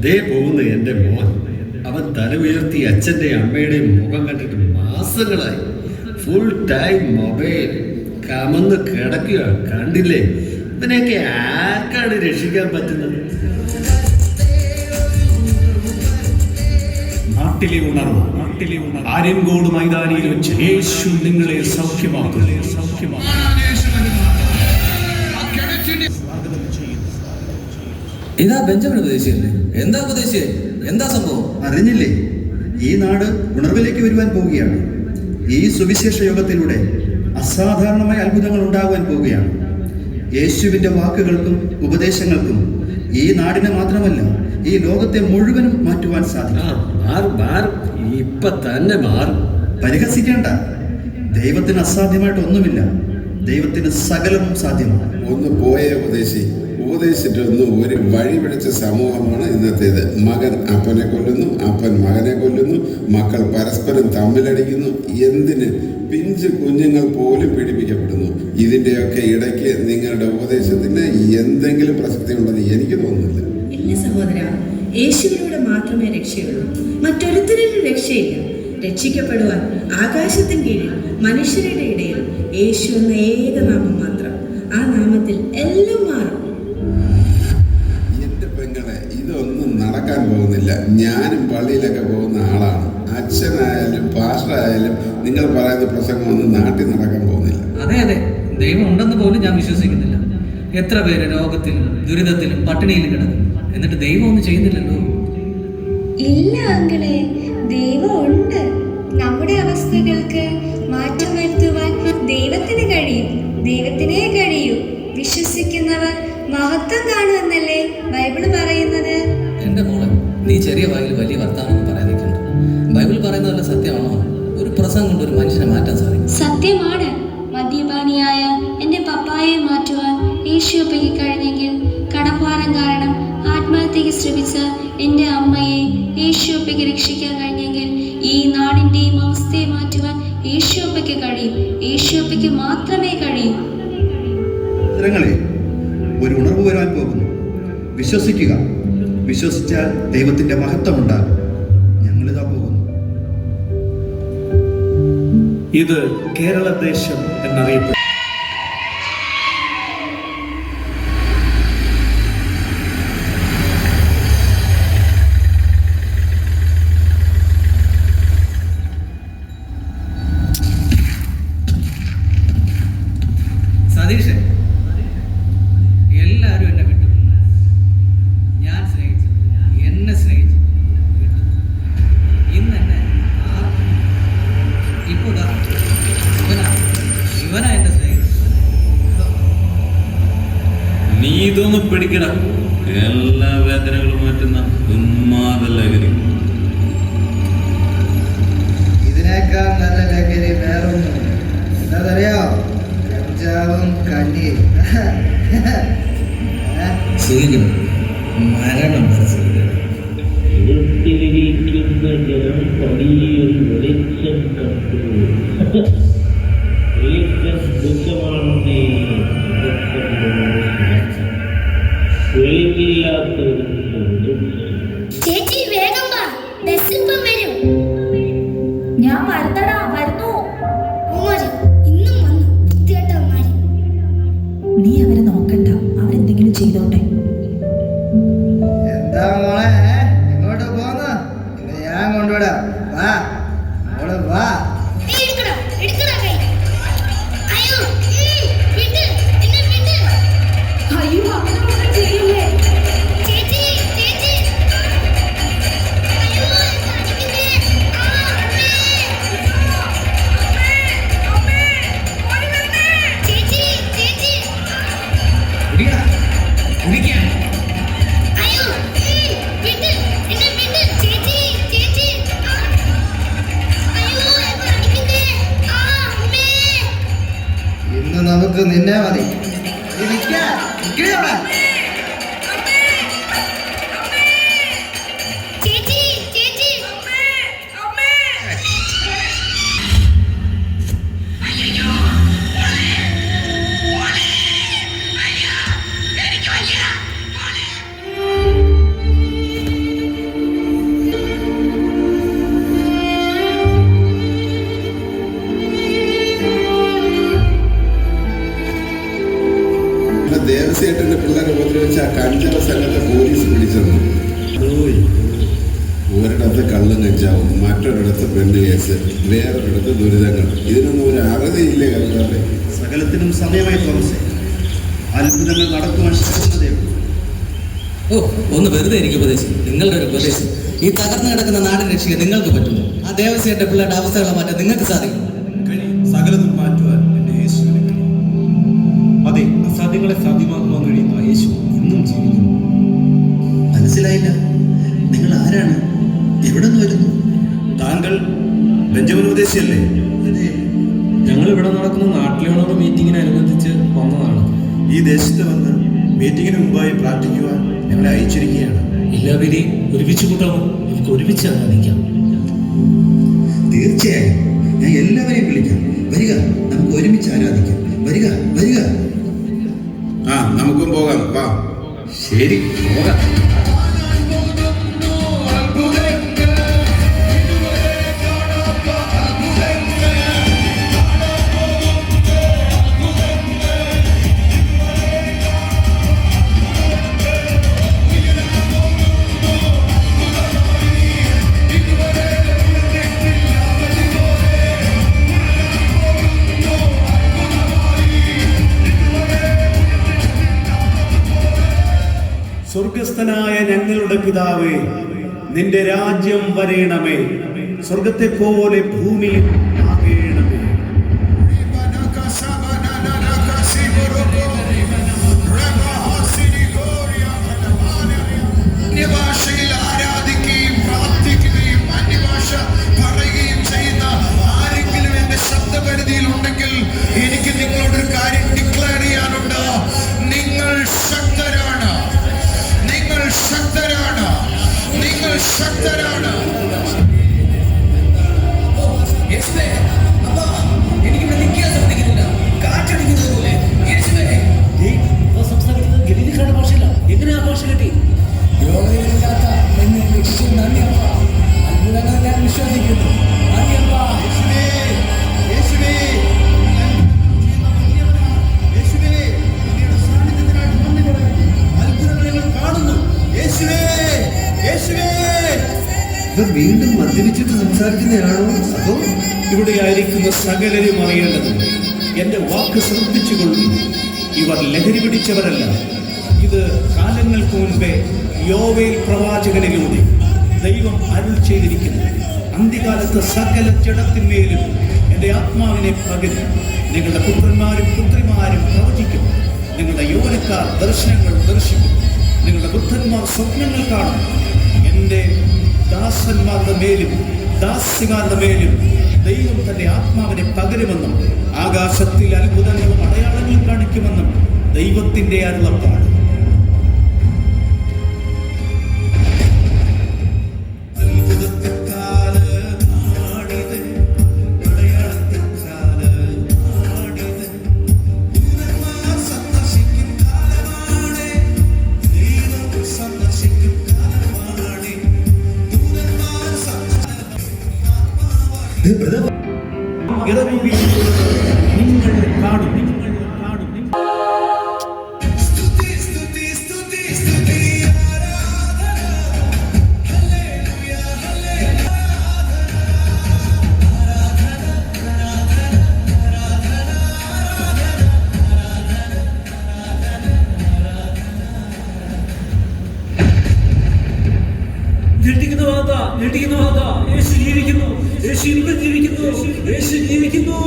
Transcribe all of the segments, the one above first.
ദേ പോകുന്നു എൻ്റെ മോൻ. അവൻ തല ഉയർത്തി അച്ഛൻ്റെയും അമ്മയുടെയും മുഖം കണ്ടിട്ട് മാസങ്ങളായി. ഫുൾ ടൈം മൊബൈൽ കമന്ന് കിടക്കുക. കണ്ടില്ലേ, ഇതിനെയൊക്കെ ആർക്കാണ് രക്ഷിക്കാൻ പറ്റുന്നത്? നാട്ടിലെ ഉണർവ് ആര്യൻകോട് മൈതാനിയിൽ വെച്ച് യേശു നിങ്ങളെ സൗഖ്യമാക്കും. ഇതാ ബെഞ്ചമിൻ ഉപദേശിയല്ലേ? എന്താ ഉപദേശിയേ? എന്താ സംഭവം? അറിഞ്ഞില്ലേ? ഈ നാട് ഉണർവിലേക്ക് വരുവാൻ പോവുകയാണ്. ഈ സുവിശേഷ യോഗത്തിലൂടെ അസാധാരണമായ അത്ഭുതങ്ങൾ ഉണ്ടാകുവാൻ പോവുകയാണ്. യേശുവിൻ്റെ വാക്കുകൾക്കും ഉപദേശങ്ങൾക്കും ഈ നാടിനെ മാത്രമല്ല ഈ ലോകത്തെ മുഴുവനും മാറ്റുവാൻ സാധിക്കും. ഇപ്പൊ തന്നെ മാറും. പരിഹസിക്കേണ്ട. ദൈവത്തിന് അസാധ്യമായിട്ടൊന്നുമില്ല. ദൈവത്തിന് സകലവും സാധ്യമാണ്. ഒന്ന് പോയ ഉപദേശിച്ചിട്ടൊന്നും ഒരു വഴി പിടിച്ച സമൂഹമാണ് ഇന്നത്തേത്. മകൻ അപ്പനെ കൊല്ലുന്നു, അപ്പൻ മകനെ കൊല്ലുന്നു, മക്കൾ പരസ്പരം തമ്മിലടിക്കുന്നു. എന്തിന്? പിഞ്ച് കുഞ്ഞുങ്ങൾ പോലും പീഡിപ്പിക്കപ്പെടുന്നു. ഇതിൻ്റെയൊക്കെ ഇടയ്ക്ക് നിങ്ങളുടെ ഉപദേശത്തിന് എന്തെങ്കിലും പ്രസക്തി ഉണ്ടെന്ന് എനിക്ക് തോന്നുന്നില്ല. ഇല്ല സഹോദര, യേശുവിലൂടെ മാത്രമേ രക്ഷയുള്ളൂ. മറ്റൊരുത്തരിലും രക്ഷയില്ല. രക്ഷിക്കപ്പെടുവാൻ ആകാശത്തിന് കീഴിൽ മനുഷ്യരുടെ ഇടയിൽ യേശു എന്ന ഏക നാമം മാത്രം. ആ നാമത്തിൽ എല്ലാം മാറും. എൻ്റെ പെങ്ങളെ, ഇതൊന്നും നടക്കാൻ പോകുന്നില്ല. ഞാനും പള്ളിയിലൊക്കെ പോകുന്ന ആളാണ്. അച്ഛനായാലും പാസ്റ്ററായാലും നിങ്ങൾ പറയുന്ന പ്രസംഗമൊന്നും നാട്ടിൽ നടക്കാൻ പോകുന്നില്ല. അതെ, ദൈവം ഉണ്ടെന്ന് പോലും ഞാൻ വിശ്വസിക്കുന്നില്ല. എത്ര പേര് രോഗത്തിലും ദുരിതത്തിലും പട്ടിണിയിലും കിടക്കും, എന്നിട്ട് ദൈവം ഒന്നും ചെയ്യുന്നില്ലല്ലോ. ഇല്ല അങ്കിളെ, ദൈവം ഉണ്ട്. നമ്മുടെ അവസ്ഥകൾക്ക് മാറ്റം വരുത്തുവാൻ ദൈവത്തിന് കഴിയും. ദൈവത്തിനേ കഴിയൂ. വിശ്വസിക്കുന്നവർ മഹത്വം കാണുമെന്നല്ലേ ബൈബിള് പറയുന്നത്? എന്റെ മോളെ, നീ ചെറിയ വായിൽ വലിയ വർത്താനം പറയാൻ നിൽക്കണ്ട. ബൈബിൾ പറയുന്നതല്ല സത്യമാണോ? ഒരു പ്രസംഗം കൊണ്ട് ഒരു മനുഷ്യനെ മാറ്റാൻ സാധിക്കും. സത്യമാണ്. മദ്യപാനിയായ എന്റെ പപ്പായെ മാറ്റുവാൻ യേശുവപ്പയ്ക്ക് കഴിഞ്ഞെങ്കിൽ, കടഭാരം കാരണം ആത്മഹത്യക്ക് ശ്രമിച്ച എന്റെ അമ്മയെ യേശുവപ്പയ്ക്ക് രക്ഷിക്കാൻ കഴിഞ്ഞെങ്കിൽ, ഈ നാടിന്റെയും അവസ്ഥയെ മാറ്റുവാൻ യേശുവപ്പയ്ക്ക് കഴിയും. യേശുവപ്പയ്ക്ക് മാത്രമേ കഴിയൂ. ഒരു ഉണർവ് വരാൻ പോകുന്നു. വിശ്വസിക്കുക. വിശ്വസിച്ചാൽ ദൈവത്തിന്റെ മഹത്വം ഉണ്ടാകും. ഞങ്ങളിതാ പോകുന്നു. ഇത് കേരള ദേശം എന്നറിയപ്പെടുന്നു. സതീഷ്, എല്ലാവരും എന്നെ വിട്ടു. ഞാൻ സ്നേഹിച്ചു, എന്നെ സ്നേഹിച്ചു വിട്ടു. ഇന്ന് എന്നെ ഇപ്പൊ ഇവനാ എന്നെ സ്നേഹിച്ചു. നീ ഇതൊന്ന് പിടിക്കട. എല്ലാ വേദനകളും മാറ്റുന്ന ഉന്മാദ ലഹരി. ഇതിനേക്കാൾ നല്ല ലഹരി വേറൊന്നും എന്താ? കഞ്ചാവും കഞ്ഞിയും. സ്വീകരിക്കണം, മരണം വരെ സ്വീകരിക്കണം. ഇരുട്ടിലിരിക്കുന്ന ജനം പടിയിൽ വെളിച്ചം കണ്ടു. വെളിച്ചം ദുഃഖമാണെന്നേ വെളിവില്ലാത്തവരുണ്ട്. ചേച്ചി വേഗം വാ, ബസ് ഇപ്പം വരും. ഞാൻ വരുന്നടാ, വരുന്നു. ഇന്നും വന്നു വൃത്തികെട്ടവന്മാര്. നീ അവരെ നോക്കണ്ട, അവരെന്തെങ്കിലും ചെയ്തോട്ടെ. എന്താ മോളെ, ഇങ്ങോട്ട് പോന്ന്? ഞാൻ കൊണ്ടുവിടാം. വാ മോള് വാ. അയ്യോ, അങ്ങനെ ചെയ്യില്ലേ ചേച്ചി. ആൾക്കാർ ഉപദ്രവിച്ച ആ കഞ്ചവ സംഘത്തെ പോലീസ് പിടിച്ചെന്നു. ഒരിടത്ത് കള്ളും കഞ്ചാവും, മറ്റൊരിടത്ത് പെണ്ണ് കേസ്, വേറൊരിടത്ത് ദുരിതങ്ങൾ. ഇതിനൊന്നും ഒരു അറുതിയില്ലേ കർത്താവേ? സകലത്തിനും സമയമായി തോമസേ. അത്ഭുതങ്ങൾ നടക്കുവാൻ ശ്രമിക്കുന്നതേ ഉള്ളൂ. ഓ, ഒന്ന് വെറുതെ എനിക്ക് ഉപദേശം. നിങ്ങളുടെ ഒരു ഉപദേശം ഈ തകർന്നു കിടക്കുന്ന നാടിനെ രക്ഷിക്കാൻ നിങ്ങൾക്ക് പറ്റുമോ? ആ ദേവസ്വയുടെ പിള്ളേരുടെ അവസ്ഥകളെ മാറ്റാൻ നിങ്ങൾക്ക് സാധിക്കും. സകലതും മാറ്റുവാൻ എൻ്റെ യേശുവിനെ കഴിയും. അതെ, അസാധ്യങ്ങളെ സാധ്യമാക്കുവാൻ കഴിയുന്ന യേശു ഇന്നും ജീവിക്കുന്നു. മനസ്സിലായില്ല. നിങ്ങൾ ആരാണ്? എവിടെ നിന്ന് വരുന്നു? താങ്കൾ ബെഞ്ചമിൻ ഉപദേശിയല്ലേ? ഞങ്ങൾ ഇവിടെ നടക്കുന്ന നാട്ടിലുള്ള മീറ്റിങ്ങിനനുബന്ധിച്ച് വന്നതാണ്. ഈ ദേശത്ത് വന്ന് മീറ്റിങ്ങിന് മുമ്പായി പ്രാർത്ഥിക്കുവാൻ ഞങ്ങളെ അയച്ചിരിക്കുകയാണ്. എല്ലാവരെയും ഒരുമിച്ച് കൂട്ടാമോ? നമുക്ക് ഒരുമിച്ച് ആരാധിക്കാം. തീർച്ചയായും ഞാൻ എല്ലാവരെയും വിളിക്കാം. വരിക, നമുക്ക് ഒരുമിച്ച് ആരാധിക്കാം. വരിക വരിക. നമുക്കും പോകാം. വാ. ശരി, പോകാം. സ്വർഗസ്ഥനായ ഞങ്ങളുടെ പിതാവേ, നിന്റെ രാജ്യം വരേണമേ, സ്വർഗത്തെ പോലെ ഭൂമിയിൽ ആകേണമേ. അന്യഭാഷയിൽ ആരാധിക്കുകയും പ്രാർത്ഥിക്കുകയും അന്യഭാഷ പറയുകയും ചെയ്യുന്ന ആരെങ്കിലും എന്റെ ശബ്ദപരിധിയിൽ ഉണ്ടെങ്കിൽ എനിക്ക് നിങ്ങളോടൊരു കാര്യം ഡിക്ലെയർ ചെയ്യാനുണ്ട്. നിങ്ങൾ ശക്തരാണ്, നിങ്ങൾ ശക്തരാണ്, നിങ്ങൾ ശക്തരാണ്. എനിക്കിവിടെ നിൽക്കാൻ സാധിക്കുന്നില്ല. കാറ്റടിക്കുന്നത് പോലെ സംസാരിക്കുന്നത് ഗലീലിക്കാരുടെ ഭാഷയില്ല. എങ്ങനെ ആ ഭാഷ കിട്ടി? അത്ഭുതങ്ങൾ ഞാൻ വിശ്വസിക്കുന്നു. ഇവർ വീണ്ടും മദ്യപിച്ചിട്ട് സംസാരിക്കുന്നതാണോ? അതോ ഇവിടെ ആയിരിക്കുന്ന സകലരും അറിയേണ്ടത് എന്റെ വാക്ക് ശ്രദ്ധിച്ചുകൊള്ളു. ഇവർ ലഹരി പിടിച്ചവരല്ല. ഇത് കാലങ്ങൾക്ക് മുൻപേ യോവേൽ പ്രവാചകനിലൂടെ ദൈവം അരുൾ ചെയ്തിരിക്കുന്നു. അന്ത്യകാലത്ത് സകല ജഡത്തിന്മേലും എൻ്റെ ആത്മാവിനെ പകരും. നിങ്ങളുടെ പുത്രന്മാരും പുത്രിമാരും പ്രവചിക്കും. നിങ്ങളുടെ യൗവനക്കാർ ദർശനങ്ങൾ ദർശിക്കും. നിങ്ങളുടെ വൃദ്ധന്മാർ സ്വപ്നങ്ങൾ കാണും. എൻ്റെ ദാസന്മാരുടെ മേലും ദാസിമാരുടെ മേലും ദൈവം തന്റെ ആത്മാവിനെ പകരുമെന്നും ആകാശത്തിൽ അത്ഭുതങ്ങളും അടയാളങ്ങളും കാണിക്കുമെന്നും ദൈവത്തിന്റെ അരുളപ്പാട്. നിങ്ങൾ കാണും. യേശു ജീവിക്കുന്നു. യേശു ഇന്നും ജീവിക്കുന്നു. യേശു ജീവിക്കുന്നു.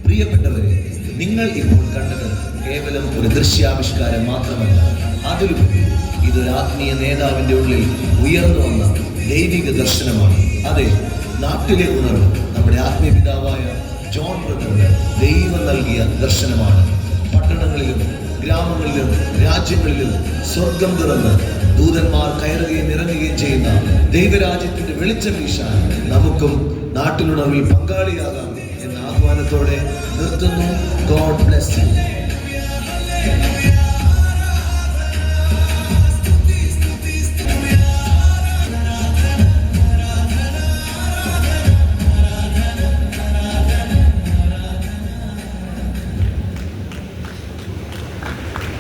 പ്രിയപ്പെട്ടവരെ, നിങ്ങൾ ഇപ്പോൾ കണ്ടത് കേവലം ഒരു ദൃശ്യാവിഷ്കാരം മാത്രമല്ല. അതിലുപരി ഇതൊരു ആത്മീയ നേതാവിന്റെ ഉള്ളിൽ ഉയർന്നു വന്ന ദൈവിക ദർശനമാണ്. അതെ, നാട്ടിലെ ഉണർവ് നമ്മുടെ ആത്മീയ പിതാവായ ജോൺ ബ്രദറിന് ദൈവം നൽകിയ ദർശനമാണ്. പട്ടണങ്ങളിലും ഗ്രാമങ്ങളിലും രാജ്യങ്ങളിലും സ്വർഗം തുറന്ന് ദൂതന്മാർ കയറുകയും ഇറങ്ങുകയും ചെയ്യുന്ന ദൈവരാജ്യത്തിന്റെ വെളിച്ചം വീശാൻ നമുക്കും നാട്ടിലുണർവിൽ പങ്കാളിയാകാം എന്ന ആഹ്വാനത്തോടെ നിർത്തുന്നു. God bless you.